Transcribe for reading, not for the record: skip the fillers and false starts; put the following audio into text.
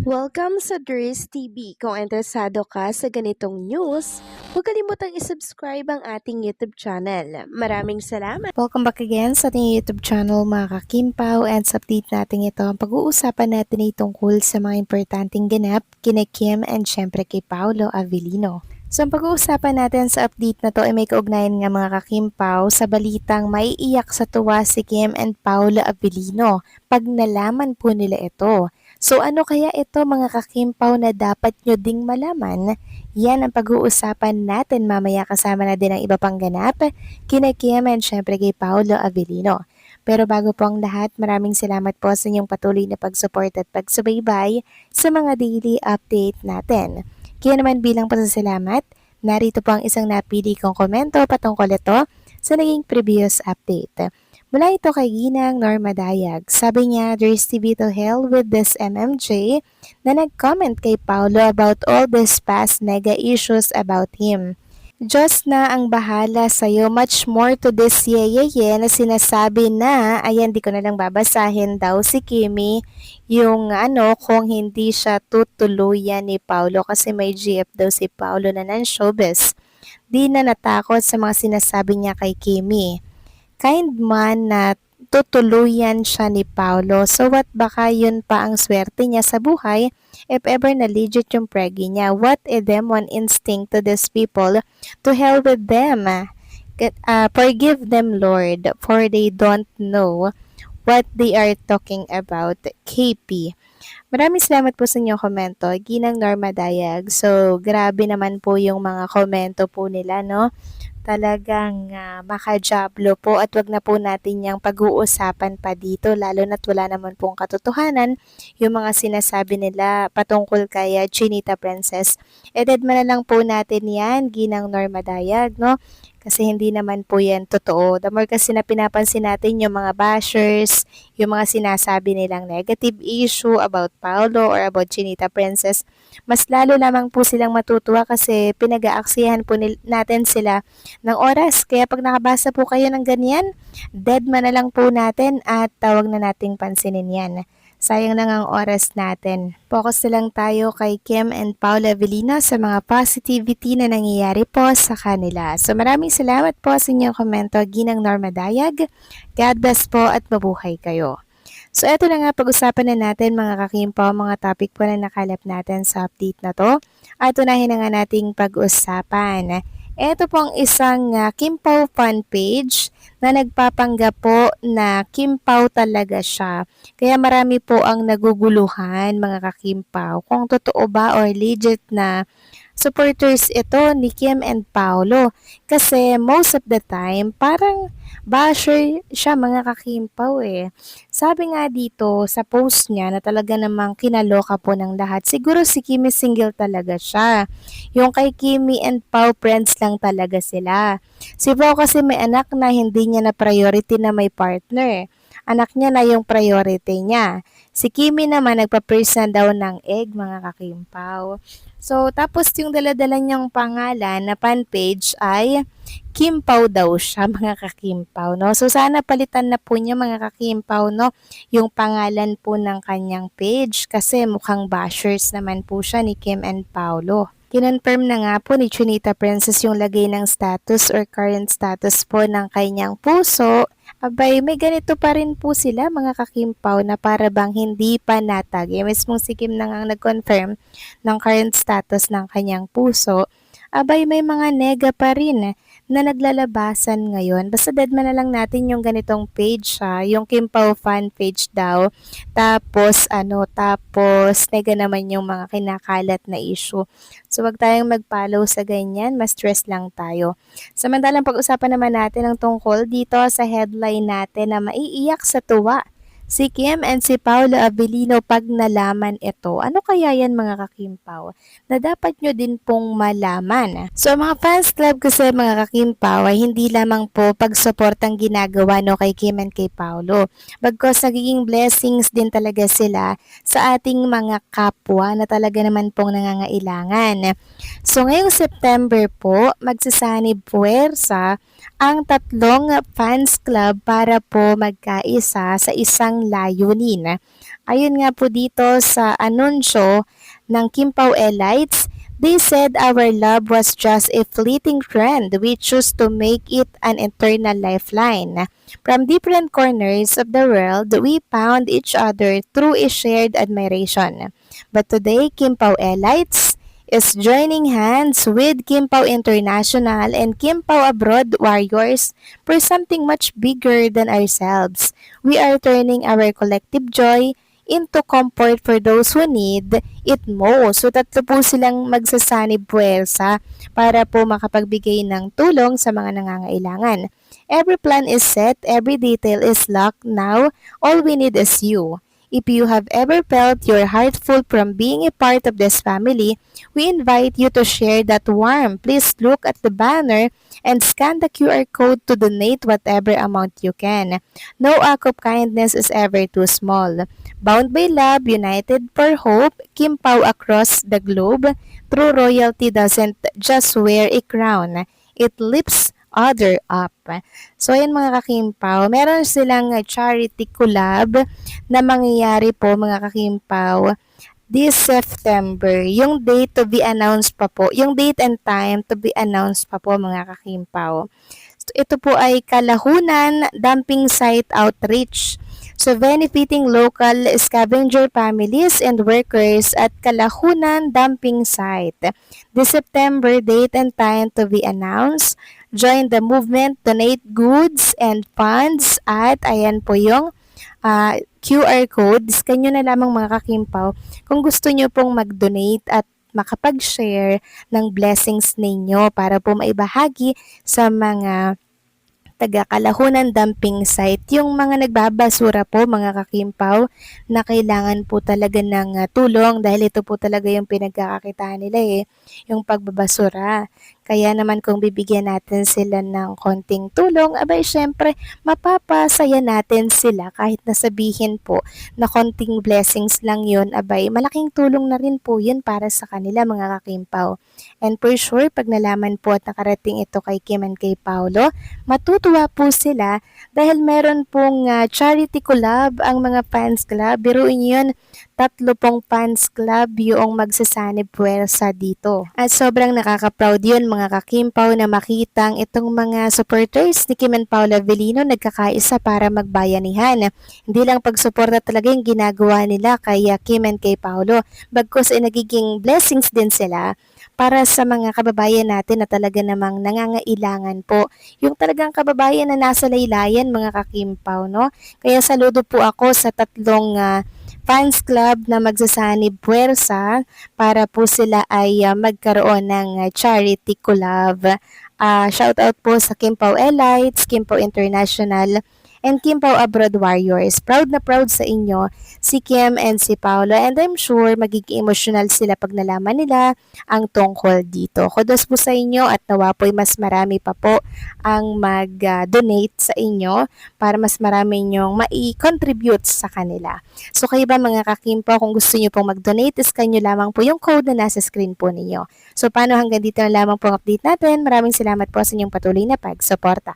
Welcome sa Dries TV. Kung interesado ka sa ganitong news, huwag kalimutang isubscribe ang ating YouTube channel. Maraming salamat! Welcome back again sa ating YouTube channel mga kakimpaw, and sa update natin ito, ang pag-uusapan natin ay tungkol sa mga importanteng ganap kina Kim and syempre kay Paolo Avellino. So ang pag-uusapan natin sa update na to ay may kaugnayan nga mga kakimpaw sa balitang maiiyak sa tuwa si Kim and Paolo Avellino pag nalaman po nila ito. So ano kaya ito mga kakimpaw na dapat nyo ding malaman? Yan ang pag-uusapan natin mamaya, kasama na din ang iba pang ganap kina Kim and syempre kay Paolo Avellino. Pero bago po ang lahat, maraming salamat po sa inyong patuloy na pag-support at pagsubaybay sa mga daily update natin. Kaya naman bilang pasasalamat, narito po ang isang napili kong komento patungkol ito sa naging previous update. Mula ito kay Ginang Norma Dayag. Sabi niya, there's TV to hell with this MMJ na nag-comment kay Paolo about all these past mega issues about him. Diyos na ang bahala sa'yo, much more to this yeyeye na sinasabi na, ayan, di ko na lang babasahin daw si Kimi, yung kung hindi siya tutuluyan ni Paolo kasi may GF daw si Paolo na non-showbiz. Di na natakot sa mga sinasabi niya kay Kimi. Kind man na tutuluyan siya ni Paolo. So what baka yun pa ang swerte niya sa buhay if ever na legit yung pregi niya. What a demon instinct to these people. To hell with them. Forgive them, Lord, for they don't know what they are talking about. KP. Maraming salamat po sa inyong komento, Ginang Norma Dayag. So, grabe naman po yung mga komento po nila, no? Talagang makajablo po, at wag na po natin yung pag-uusapan pa dito, lalo na't wala naman pong katotohanan yung mga sinasabi nila patungkol kay Chinita Princess. Edad man na lang po natin yan, Ginang Norma Dayag, no? Kasi hindi naman po yan totoo. The more kasi na pinapansin natin yung mga bashers, yung mga sinasabi nilang negative issue about Paolo or about Chinita Princess, mas lalo lamang po silang matutuwa kasi pinag-aaksihan po natin sila ng oras. Kaya pag nakabasa po kayo ng ganyan, dead man na lang po natin at tawag na nating pansinin yan. Sayang na ang oras natin. Focus na lang tayo kay Kim and Paolo Avellino sa mga positivity na nangyayari po sa kanila. So maraming salamat po sa inyong komento, Ginang Norma Dayag. God bless po at mabuhay kayo. So eto na nga, pag-usapan na natin mga kakimpaw, mga topic po na nakalap natin sa update na to. At unahin na nga nating pag-usapan. Ito pong isang Kimpaw fan page na nagpapanggap po na Kimpaw talaga siya. Kaya marami po ang naguguluhan mga kakimpaw kung totoo ba or legit na supporters ito ni Kim and Paolo. Kasi most of the time, parang basher siya mga kakimpaw eh. Sabi nga dito sa post niya na talaga namang kinaloka po ng lahat. Siguro si Kimi single talaga siya. Yung kay Kimi and Pao friends lang talaga sila. Si Pao kasi may anak na hindi niya na priority na may partner. Anak niya na yung priority niya. Si Kimi naman nagpa-praise na daw ng egg mga kakimpaw. So, tapos yung daladala niyang pangalan na fan page ay Kimpaw daw siya, mga kakimpaw, no? So, sana palitan na po niya, mga kakimpaw, no? Yung pangalan po ng kanyang page kasi mukhang bashers naman po siya ni Kim and Paolo. Kinonfirm na nga po ni Chinita Princess yung lagay ng status or current status po ng kanyang puso. Abay, may ganito pa rin po sila mga kakimpaw na para bang hindi pa natag. Yung mismong si Kim na nga nag-confirm ng current status ng kanyang puso. Abay, may mga nega pa rin na naglalabasan ngayon. Basta deadman na lang natin yung ganitong page yung Kimpaw fan page daw. Tapos nega naman yung mga kinakalat na issue. So wag tayong mag-follow sa ganyan, mas stress lang tayo. Samantalang pag-usapan naman natin ang tungkol dito sa headline natin na maiiyak sa tuwa si Kim and si Paolo Avellino pag nalaman ito. Ano kaya yan mga kakimpaw? Na dapat nyo din pong malaman. So mga fans club kasi mga kakimpaw ay hindi lamang po pag-support ang ginagawa kay Kim and kay Paolo. Bagkos nagiging blessings din talaga sila sa ating mga kapwa na talaga naman pong nangangailangan. So ngayong September po, magsasanib puwersa ang tatlong fans club para po magkaisa sa isang layunin. Ayon nga po dito sa anunsyo ng Kim Pao Elites, they said our love was just a fleeting trend. We choose to make it an eternal lifeline. From different corners of the world, we found each other through a shared admiration. But today, Kim Pao Elites is joining hands with Kim Pao International and Kim Pao Abroad Warriors for something much bigger than ourselves. We are turning our collective joy into comfort for those who need it most. So tatlo po silang magsasanib puwersa para po makapagbigay ng tulong sa mga nangangailangan. Every plan is set, every detail is locked. Now, all we need is you. If you have ever felt your heart full from being a part of this family, we invite you to share that warmth. Please look at the banner and scan the QR code to donate whatever amount you can. No act of kindness is ever too small. Bound by love, united for hope, Kim Pao across the globe, true royalty doesn't just wear a crown, it lifts other up. So ayan mga kakimpaw, meron silang charity collab na mangyayari po mga kakimpaw this September. Yung date to be announced pa po, yung date and time to be announced pa po mga kakimpaw. Ito po ay Kalahunan Dumping Site Outreach. So, benefiting local scavenger families and workers at Kalahunan Dumping Site. The September date and time to be announced. Join the movement, donate goods and funds at ayan po yung QR code. Scan nyo na lamang mga kakimpaw kung gusto nyo pong mag-donate at makapag-share ng blessings ninyo para po maibahagi sa mga taga-Kalahunan Dumping Site, yung mga nagbabasura po mga kakimpaw na kailangan po talaga ng tulong dahil ito po talaga yung pinagkakakitaan nila yung pagbabasura. Kaya naman kung bibigyan natin sila ng konting tulong, abay syempre mapapasaya natin sila kahit nasabihin po na konting blessings lang yun, abay malaking tulong na rin po yun para sa kanila mga kakimpaw. And for sure, pag nalaman po at nakarating ito kay Kim and kay Paolo, matutuwa po sila dahil meron pong charity collab ang mga fans club. Biruin yun, 3 pong fans club yung magsasanib puwersa dito. At sobrang nakaka-proud yun mga kakimpaw na makitang itong mga supporters ni Kim and Paolo Avellino nagkakaisa para magbayanihan. Hindi lang pagsuporta talaga yung ginagawa nila kay Kim and kay Paolo, bagkus ay nagiging blessings din sila para sa mga kababayan natin na talaga namang nangangailangan po. Yung talagang kababayan na nasa laylayan mga kakimpaw, no? Kaya saludo po ako sa 3 fans club na magsasanib puwersa para po sila ay magkaroon ng charity collab. Shout out po sa Kim Pao Elites, Kim Pao International, and Kim Pao Abroad Warriors. Proud na proud sa inyo si Kim and si Paolo, and I'm sure magiging emotional sila pag nalaman nila ang tungkol dito. Kudos po sa inyo at nawa po'y mas marami pa po ang mag-donate sa inyo para mas marami nyong mai-contribute sa kanila. So kayo ba mga kakimpo, kung gusto nyo pong mag-donate, scan nyo lamang po yung code na nasa screen po ninyo. So paano hanggang dito na lamang po ang update natin. Maraming salamat po sa inyong patuloy na pagsuporta.